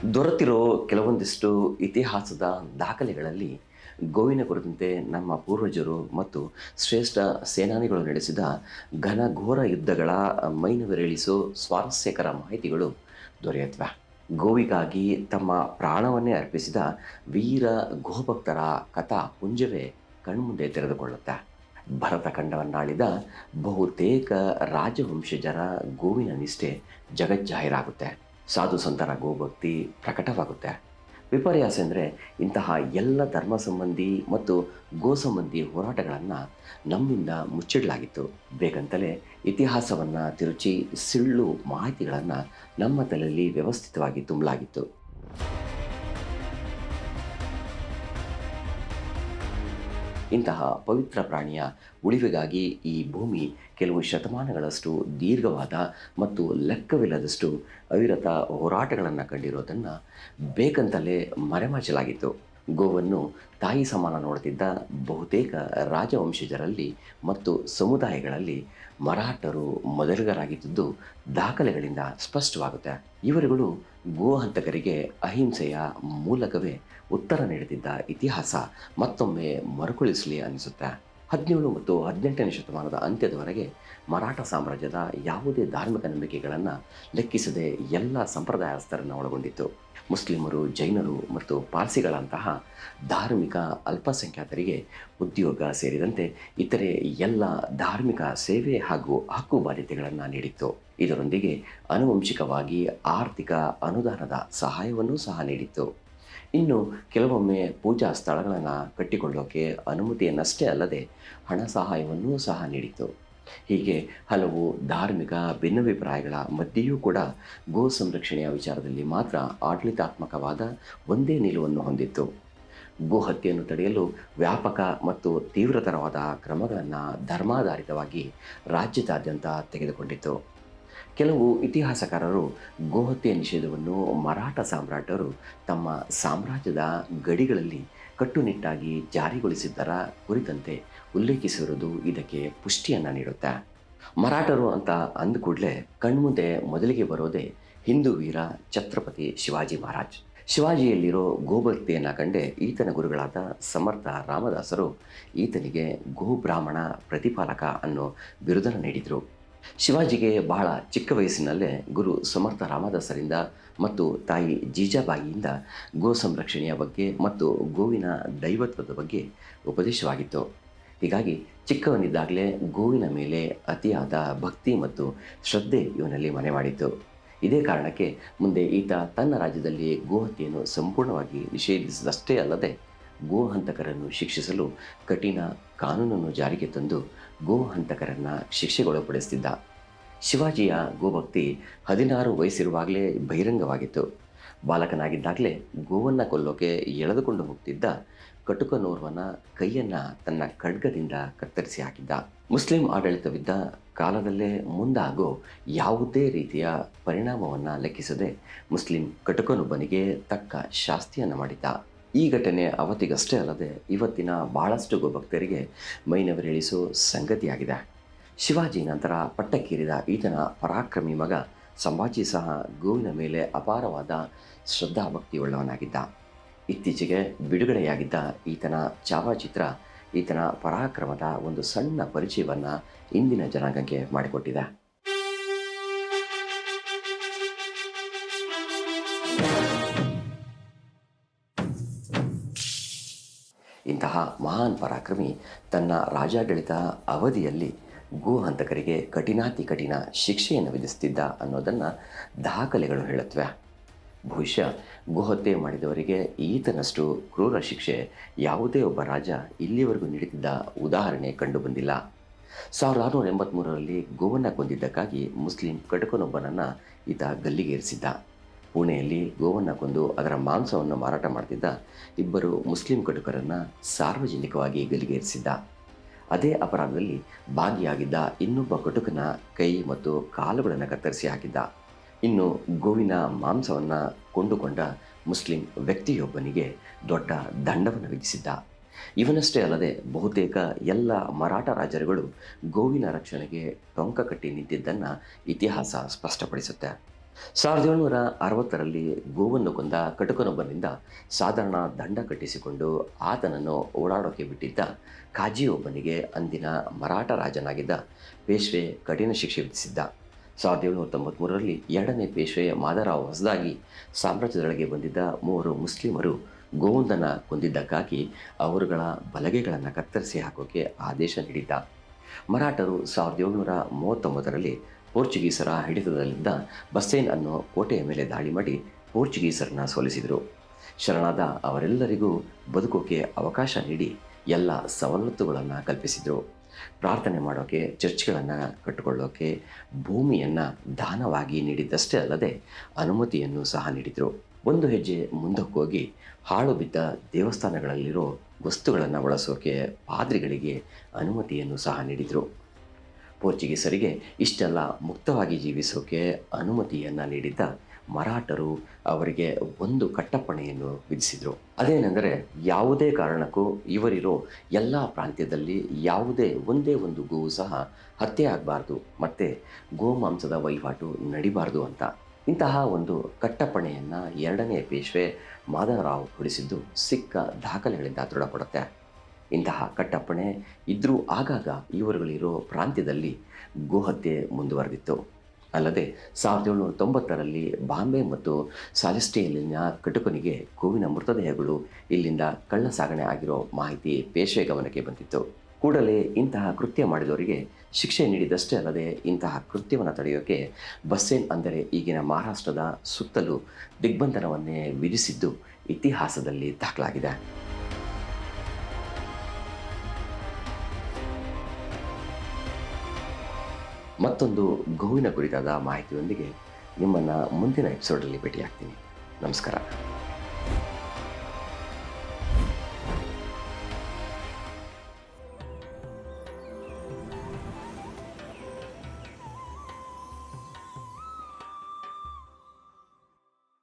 ದೊರೆತಿರೋ ಕೆಲವೊಂದಿಷ್ಟು ಇತಿಹಾಸದ ದಾಖಲೆಗಳಲ್ಲಿ ಗೋವಿನ ಕುರಿತಂತೆ ನಮ್ಮ ಪೂರ್ವಜರು ಮತ್ತು ಶ್ರೇಷ್ಠ ಸೇನಾನಿಗಳು ನಡೆಸಿದ ಘನಘೋರ ಯುದ್ಧಗಳ ಮೈನವಿರೇಳಿಸೋ ಸ್ವಾರಸ್ಯಕರ ಮಾಹಿತಿಗಳು ದೊರೆಯುತ್ತವೆ. ಗೋವಿಗಾಗಿ ತಮ್ಮ ಪ್ರಾಣವನ್ನೇ ಅರ್ಪಿಸಿದ ವೀರ ಗೋಭಕ್ತರ ಕಥಾ ಪುಂಜವೇ ಕಣ್ಮುಂದೆ ತೆರೆದುಕೊಳ್ಳುತ್ತೆ. ಭರತ ಖಂಡವನ್ನಾಳಿದ ಬಹುತೇಕ ರಾಜವಂಶಜರ ಗೋವಿನ ನಿಷ್ಠೆ ಜಗಜ್ಜಾಹೀರಾಗುತ್ತೆ. ಸಾಧು ಸಂತರ ಗೋಭಕ್ತಿ ಪ್ರಕಟವಾಗುತ್ತೆ. ವಿಪರ್ಯಾಸ ಅಂದರೆ ಇಂತಹ ಎಲ್ಲ ಧರ್ಮ ಸಂಬಂಧಿ ಮತ್ತು ಗೋ ಸಂಬಂಧಿ ಹೋರಾಟಗಳನ್ನು ನಮ್ಮಿಂದ ಮುಚ್ಚಿಡಲಾಗಿತ್ತು. ಬೇಕಂತಲೇ ಇತಿಹಾಸವನ್ನು ತಿರುಚಿ ಸಿಳ್ಳು ಮಾಹಿತಿಗಳನ್ನು ನಮ್ಮ ತಲೆಯಲ್ಲಿ ವ್ಯವಸ್ಥಿತವಾಗಿ ತುಂಬಲಾಗಿತ್ತು. ಇಂತಹ ಪವಿತ್ರ ಪ್ರಾಣಿಯ ಉಳಿವಿಗಾಗಿ ಈ ಭೂಮಿ ಕೆಲವು ಶತಮಾನಗಳಷ್ಟು ದೀರ್ಘವಾದ ಮತ್ತು ಲೆಕ್ಕವಿಲ್ಲದಷ್ಟು ಅವಿರತ ಹೋರಾಟಗಳನ್ನು ಕಂಡಿರೋದನ್ನು ಬೇಕಂತಲೇ ಮರೆಮಾಚಲಾಗಿತ್ತು. ಗೋವನ್ನು ತಾಯಿ ಸಮಾನ ನೋಡುತ್ತಿದ್ದ ಬಹುತೇಕ ರಾಜವಂಶಜರಲ್ಲಿ ಮತ್ತು ಸಮುದಾಯಗಳಲ್ಲಿ ಮರಾಠರು ಮೊದಲಿಗರಾಗಿದ್ದುದು ದಾಖಲೆಗಳಿಂದ ಸ್ಪಷ್ಟವಾಗುತ್ತೆ. ಇವರುಗಳು ಗೋಹಂತಕರಿಗೆ ಅಹಿಂಸೆಯ ಮೂಲಕವೇ ಉತ್ತರ ನೀಡುತ್ತಿದ್ದ ಇತಿಹಾಸ ಮತ್ತೊಮ್ಮೆ ಮರುಕಳಿಸಲಿ ಅನಿಸುತ್ತೆ. 17 ಮತ್ತು 18ನೇ ಶತಮಾನದ ಅಂತ್ಯದವರೆಗೆ ಮರಾಠ ಸಾಮ್ರಾಜ್ಯದ ಯಾವುದೇ ಧಾರ್ಮಿಕ ನಂಬಿಕೆಗಳನ್ನು ಲೆಕ್ಕಿಸದೆ ಎಲ್ಲ ಸಂಪ್ರದಾಯಸ್ಥರನ್ನು ಒಳಗೊಂಡಿತ್ತು. ಮುಸ್ಲಿಮರು, ಜೈನರು ಮತ್ತು ಪಾರ್ಸಿಗಳಂತಹ ಧಾರ್ಮಿಕ ಅಲ್ಪಸಂಖ್ಯಾತರಿಗೆ ಉದ್ಯೋಗ ಸೇರಿದಂತೆ ಇತರೆ ಎಲ್ಲ ಧಾರ್ಮಿಕ ಸೇವೆ ಹಾಗೂ ಹಕ್ಕು ಬಾಧ್ಯತೆಗಳನ್ನು ನೀಡಿತ್ತು. ಇದರೊಂದಿಗೆ ಆನುವಂಶಿಕವಾಗಿ ಆರ್ಥಿಕ ಅನುದಾನದ ಸಹಾಯವನ್ನೂ ಸಹ ನೀಡಿತ್ತು. ಇನ್ನು ಕೆಲವೊಮ್ಮೆ ಪೂಜಾ ಸ್ಥಳಗಳನ್ನು ಕಟ್ಟಿಕೊಳ್ಳೋಕೆ ಅನುಮತಿಯನ್ನಷ್ಟೇ ಅಲ್ಲದೆ ಹಣ ಸಹಾಯವನ್ನೂ ಸಹ ನೀಡಿತು. ಹೀಗೆ ಹಲವು ಧಾರ್ಮಿಕ ಭಿನ್ನಾಭಿಪ್ರಾಯಗಳ ಮಧ್ಯೆಯೂ ಕೂಡ ಗೋ ಸಂರಕ್ಷಣೆಯ ವಿಚಾರದಲ್ಲಿ ಮಾತ್ರ ಆಡಳಿತಾತ್ಮಕವಾದ ಒಂದೇ ನಿಲುವನ್ನು ಹೊಂದಿತ್ತು. ಗೋ ಹತ್ಯೆಯನ್ನು ತಡೆಯಲು ವ್ಯಾಪಕ ಮತ್ತು ತೀವ್ರತರವಾದ ಕ್ರಮಗಳನ್ನು ಧರ್ಮಾಧಾರಿತವಾಗಿ ರಾಜ್ಯದಾದ್ಯಂತ ತೆಗೆದುಕೊಂಡಿತ್ತು. ಕೆಲವು ಇತಿಹಾಸಕಾರರು ಗೋಹತ್ಯೆ ನಿಷೇಧವನ್ನು ಮರಾಠ ಸಾಮ್ರಾಟರು ತಮ್ಮ ಸಾಮ್ರಾಜ್ಯದ ಗಡಿಗಳಲ್ಲಿ ಕಟ್ಟುನಿಟ್ಟಾಗಿ ಜಾರಿಗೊಳಿಸಿದ್ದರ ಕುರಿತಂತೆ ಉಲ್ಲೇಖಿಸಿರುವುದು ಇದಕ್ಕೆ ಪುಷ್ಟಿಯನ್ನು ನೀಡುತ್ತೆ. ಮರಾಠರು ಅಂತ ಅಂದ ಕೂಡಲೇ ಕಣ್ಮುಂದೆ ಮೊದಲಿಗೆ ಬರೋದೇ ಹಿಂದೂ ವೀರ ಛತ್ರಪತಿ ಶಿವಾಜಿ ಮಹಾರಾಜ್. ಶಿವಾಜಿಯಲ್ಲಿರೋ ಗೋಭಕ್ತಿಯನ್ನು ಕಂಡೇ ಈತನ ಗುರುಗಳಾದ ಸಮರ್ಥ ರಾಮದಾಸರು ಈತನಿಗೆ ಗೋಬ್ರಾಹ್ಮಣ ಪ್ರತಿಪಾಲಕ ಅನ್ನೋ ಬಿರುದನ್ನು ನೀಡಿದರು. ಶಿವಾಜಿಗೆ ಬಹಳ ಚಿಕ್ಕ ವಯಸ್ಸಿನಲ್ಲೇ ಗುರು ಸಮರ್ಥ ರಾಮದಾಸರಿಂದ ಮತ್ತು ತಾಯಿ ಜೀಜಾಬಾಯಿಯಿಂದ ಗೋ ಸಂರಕ್ಷಣೆಯ ಬಗ್ಗೆ ಮತ್ತು ಗೋವಿನ ದೈವತ್ವದ ಬಗ್ಗೆ ಉಪದೇಶವಾಗಿತ್ತು. ಹೀಗಾಗಿ ಚಿಕ್ಕವನಿದ್ದಾಗಲೇ ಗೋವಿನ ಮೇಲೆ ಅತಿಯಾದ ಭಕ್ತಿ ಮತ್ತು ಶ್ರದ್ಧೆ ಇವನಲ್ಲಿ ಮನೆ ಮಾಡಿತ್ತು. ಇದೇ ಕಾರಣಕ್ಕೆ ಮುಂದೆ ಈತ ತನ್ನ ರಾಜ್ಯದಲ್ಲಿ ಗೋಹತ್ಯೆಯನ್ನು ಸಂಪೂರ್ಣವಾಗಿ ನಿಷೇಧಿಸಿದಷ್ಟೇ ಅಲ್ಲದೆ ಗೋಹಂತಕರನ್ನು ಶಿಕ್ಷಿಸಲು ಕಠಿಣ ಕಾನೂನನ್ನು ಜಾರಿಗೆ ತಂದು ಗೋಹಂತಕರನ್ನು ಶಿಕ್ಷೆಗೊಳಪಡಿಸುತ್ತಿದ್ದ. ಶಿವಾಜಿಯ ಗೋಭಕ್ತಿ 16 ವಯಸ್ಸಿರುವಾಗಲೇ ಬಹಿರಂಗವಾಗಿತ್ತು. ಬಾಲಕನಾಗಿದ್ದಾಗಲೇ ಗೋವನ್ನು ಕೊಲ್ಲೋಕೆ ಎಳೆದುಕೊಂಡು ಹೋಗ್ತಿದ್ದ ಕಟುಕನೋರ್ವನ ಕೈಯನ್ನು ತನ್ನ ಖಡ್ಗದಿಂದ ಕತ್ತರಿಸಿ ಹಾಕಿದ್ದ. ಮುಸ್ಲಿಂ ಆಡಳಿತವಿದ್ದ ಕಾಲದಲ್ಲೇ ಮುಂದಾಗೋ ಯಾವುದೇ ರೀತಿಯ ಪರಿಣಾಮವನ್ನು ಲೆಕ್ಕಿಸದೆ ಮುಸ್ಲಿಂ ಕಟುಕನೊಬ್ಬನಿಗೆ ತಕ್ಕ ಶಾಸ್ತಿಯನ್ನು ಮಾಡಿದ್ದ. ಈ ಘಟನೆ ಅವತ್ತಿಗಷ್ಟೇ ಅಲ್ಲದೆ ಇವತ್ತಿನ ಬಹಳಷ್ಟು ಗೋಭಕ್ತರಿಗೆ ಮೈನವಿರೇಳಿಸೋ ಸಂಗತಿಯಾಗಿದೆ. ಶಿವಾಜಿ ನಂತರ ಪಟ್ಟಕ್ಕೇರಿದ ಈತನ ಪರಾಕ್ರಮಿ ಮಗ ಸಂಭಾಜಿ ಸಹ ಗೋವಿನ ಮೇಲೆ ಅಪಾರವಾದ ಶ್ರದ್ಧಾಭಕ್ತಿಯುಳ್ಳವನಾಗಿದ್ದ. ಇತ್ತೀಚೆಗೆ ಬಿಡುಗಡೆಯಾಗಿದ್ದ ಈತನ ಛಾಯಾಚಿತ್ರ ಈತನ ಪರಾಕ್ರಮದ ಒಂದು ಸಣ್ಣ ಪರಿಚಯವನ್ನು ಇಂದಿನ ಜನಾಂಗಕ್ಕೆ ಮಾಡಿಕೊಟ್ಟಿದೆ. ಇಂತಹ ಮಹಾನ್ ಪರಾಕ್ರಮಿ ತನ್ನ ರಾಜಾಡಳಿತ ಅವಧಿಯಲ್ಲಿ ಗೋಹಂತಕರಿಗೆ ಕಠಿಣಾತಿ ಕಠಿಣ ಶಿಕ್ಷೆಯನ್ನು ವಿಧಿಸುತ್ತಿದ್ದ ಅನ್ನೋದನ್ನು ದಾಖಲೆಗಳು ಹೇಳುತ್ತವೆ. ಬಹುಶಃ ಗೋಹತ್ಯೆ ಮಾಡಿದವರಿಗೆ ಈತನಷ್ಟು ಕ್ರೂರ ಶಿಕ್ಷೆ ಯಾವುದೇ ಒಬ್ಬ ರಾಜ ಇಲ್ಲಿವರೆಗೂ ನೀಡುತ್ತಿದ್ದ ಉದಾಹರಣೆ ಕಂಡುಬಂದಿಲ್ಲ. 1683ರಲ್ಲಿ ಗೋವನ್ನು ಕೊಂದಿದ್ದಕ್ಕಾಗಿ ಮುಸ್ಲಿಂ ಕಟುಕನೊಬ್ಬನನ್ನು ಈತ ಗಲ್ಲಿಗೇರಿಸಿದ್ದ. ಪುಣೆಯಲ್ಲಿ ಗೋವನ್ನು ಕೊಂದು ಅದರ ಮಾಂಸವನ್ನು ಮಾರಾಟ ಮಾಡ್ತಿದ್ದ ಇಬ್ಬರು ಮುಸ್ಲಿಂ ಕಟುಕರನ್ನು ಸಾರ್ವಜನಿಕವಾಗಿ ಗಲ್ಲಿಗೇರಿಸಿದ್ದ. ಅದೇ ಅಪರಾಧದಲ್ಲಿ ಭಾಗಿಯಾಗಿದ್ದ ಇನ್ನೊಬ್ಬ ಕಟುಕನ ಕೈ ಮತ್ತು ಕಾಲುಗಳನ್ನು ಕತ್ತರಿಸಿ ಹಾಕಿದ್ದ. ಇನ್ನು ಗೋವಿನ ಮಾಂಸವನ್ನು ಕೊಂಡುಕೊಂಡ ಮುಸ್ಲಿಂ ವ್ಯಕ್ತಿಯೊಬ್ಬನಿಗೆ ದೊಡ್ಡ ದಂಡವನ್ನು ವಿಧಿಸಿದ್ದ. ಇವನಷ್ಟೇ ಅಲ್ಲದೆ ಬಹುತೇಕ ಎಲ್ಲ ಮರಾಠ ರಾಜರುಗಳು ಗೋವಿನ ರಕ್ಷಣೆಗೆ ಟೊಂಕ ಕಟ್ಟಿ ನಿಂತಿದ್ದನ್ನು ಇತಿಹಾಸ ಸ್ಪಷ್ಟಪಡಿಸುತ್ತೆ. 1760ರಲ್ಲಿ ಗೋವನ್ನು ಕೊಂದ ಕಟುಕನೊಬ್ಬನಿಂದ ಸಾಧಾರಣ ದಂಡ ಕಟ್ಟಿಸಿಕೊಂಡು ಆತನನ್ನು ಓಡಾಡೋಕೆ ಬಿಟ್ಟಿದ್ದ ಕಾಜಿಯೊಬ್ಬನಿಗೆ ಅಂದಿನ ಮರಾಠ ರಾಜನಾಗಿದ್ದ ಪೇಶ್ವೆ ಕಠಿಣ ಶಿಕ್ಷೆ ವಿಧಿಸಿದ್ದ. 1793ರಲ್ಲಿ ಎರಡನೇ ಪೇಶ್ವೆ ಮಾಧವರಾವ್ ಹೊಸದಾಗಿ ಸಾಮ್ರಾಜ್ಯದೊಳಗೆ ಬಂದಿದ್ದ 3 ಮುಸ್ಲಿಮರು ಗೋವೊಂದನ್ನು ಕೊಂದಿದ್ದಕ್ಕಾಗಿ ಅವರುಗಳ ಬಲಗೆಗಳನ್ನು ಕತ್ತರಿಸಿ ಹಾಕೋಕೆ ಆದೇಶ ನೀಡಿದ್ದ. ಮರಾಠರು 1739ರಲ್ಲಿ ಪೋರ್ಚುಗೀಸರ ಹಿಡಿತದಲ್ಲಿದ್ದ ಬಸ್ಸೇನ್ ಅನ್ನೋ ಕೋಟೆಯ ಮೇಲೆ ದಾಳಿ ಮಾಡಿ ಪೋರ್ಚುಗೀಸರನ್ನ ಸೋಲಿಸಿದರು. ಶರಣಾದ ಅವರೆಲ್ಲರಿಗೂ ಬದುಕೋಕೆ ಅವಕಾಶ ನೀಡಿ ಎಲ್ಲ ಸವಲತ್ತುಗಳನ್ನು ಕಲ್ಪಿಸಿದರು. ಪ್ರಾರ್ಥನೆ ಮಾಡೋಕ್ಕೆ, ಚರ್ಚ್ಗಳನ್ನು ಕಟ್ಟಿಕೊಳ್ಳೋಕೆ ಭೂಮಿಯನ್ನು ದಾನವಾಗಿ ನೀಡಿದ್ದಷ್ಟೇ ಅಲ್ಲದೆ ಅನುಮತಿಯನ್ನು ಸಹ ನೀಡಿದರು. ಒಂದು ಹೆಜ್ಜೆ ಮುಂದಕ್ಕೆ ಹೋಗಿ ಹಾಳು ಬಿದ್ದ ದೇವಸ್ಥಾನಗಳಲ್ಲಿರೋ ವಸ್ತುಗಳನ್ನು ಬಳಸೋಕೆ ಪಾದ್ರಿಗಳಿಗೆ ಅನುಮತಿಯನ್ನು ಸಹ ನೀಡಿದರು. ಪೋರ್ಚುಗೀಸರಿಗೆ ಇಷ್ಟೆಲ್ಲ ಮುಕ್ತವಾಗಿ ಜೀವಿಸೋಕೆ ಅನುಮತಿಯನ್ನು ನೀಡಿದ್ದ ಮರಾಠರು ಅವರಿಗೆ ಒಂದು ಕಟ್ಟಪ್ಪಣೆಯನ್ನು ವಿಧಿಸಿದರು. ಅದೇನೆಂದರೆ, ಯಾವುದೇ ಕಾರಣಕ್ಕೂ ಇವರಿರೋ ಎಲ್ಲ ಪ್ರಾಂತ್ಯದಲ್ಲಿ ಒಂದೇ ಒಂದು ಗೋವು ಸಹ ಹತ್ಯೆ ಆಗಬಾರ್ದು ಮತ್ತು ಗೋಮಾಂಸದ ವಹಿವಾಟು ನಡಿಬಾರ್ದು ಅಂತ. ಇಂತಹ ಒಂದು ಕಟ್ಟಪ್ಪಣೆಯನ್ನು ಎರಡನೇ ಪೇಶ್ವೆ ಮಾಧವರಾವ್ ಹೊರಡಿಸಿದ್ದು ಸಿಕ್ಕ ದಾಖಲೆಗಳಿಂದ ದೃಢಪಡುತ್ತೆ. ಇಂತಹ ಕಟ್ಟಪ್ಪಣೆ ಇದ್ದರೂ ಆಗಾಗ ಇವರುಗಳಿರೋ ಪ್ರಾಂತ್ಯದಲ್ಲಿ ಗೋಹತ್ಯೆ ಮುಂದುವರೆದಿತ್ತು. ಅಲ್ಲದೆ 1790ರಲ್ಲಿ ಬಾಂಬೆ ಮತ್ತು ಸಾಲಿಸ್ಟಿಯಲ್ಲಿನ ಕಟುಕನಿಗೆ ಗೋವಿನ ಮೃತದೇಹಗಳು ಇಲ್ಲಿಂದ ಕಳ್ಳ ಸಾಗಣೆ ಆಗಿರೋ ಮಾಹಿತಿ ಪೇಶ್ವೆ ಗಮನಕ್ಕೆ ಬಂದಿತ್ತು. ಕೂಡಲೇ ಇಂತಹ ಕೃತ್ಯ ಮಾಡಿದವರಿಗೆ ಶಿಕ್ಷೆ ನೀಡಿದಷ್ಟೇ ಅಲ್ಲದೆ ಇಂತಹ ಕೃತ್ಯವನ್ನು ತಡೆಯೋಕೆ ಬಸ್ಸೇನ್ ಅಂದರೆ ಈಗಿನ ಮಹಾರಾಷ್ಟ್ರದ ಸುತ್ತಲೂ ದಿಗ್ಬಂಧನವನ್ನೇ ವಿಧಿಸಿದ್ದು ಇತಿಹಾಸದಲ್ಲಿ ದಾಖಲಾಗಿದೆ. ಮತ್ತೊಂದು ಗೋವಿನ ಕುರಿತಾದ ಮಾಹಿತಿಯೊಂದಿಗೆ ನಿಮ್ಮನ್ನು ಮುಂದಿನ ಎಪಿಸೋಡಲ್ಲಿ ಭೇಟಿಯಾಗ್ತೀನಿ. ನಮಸ್ಕಾರ.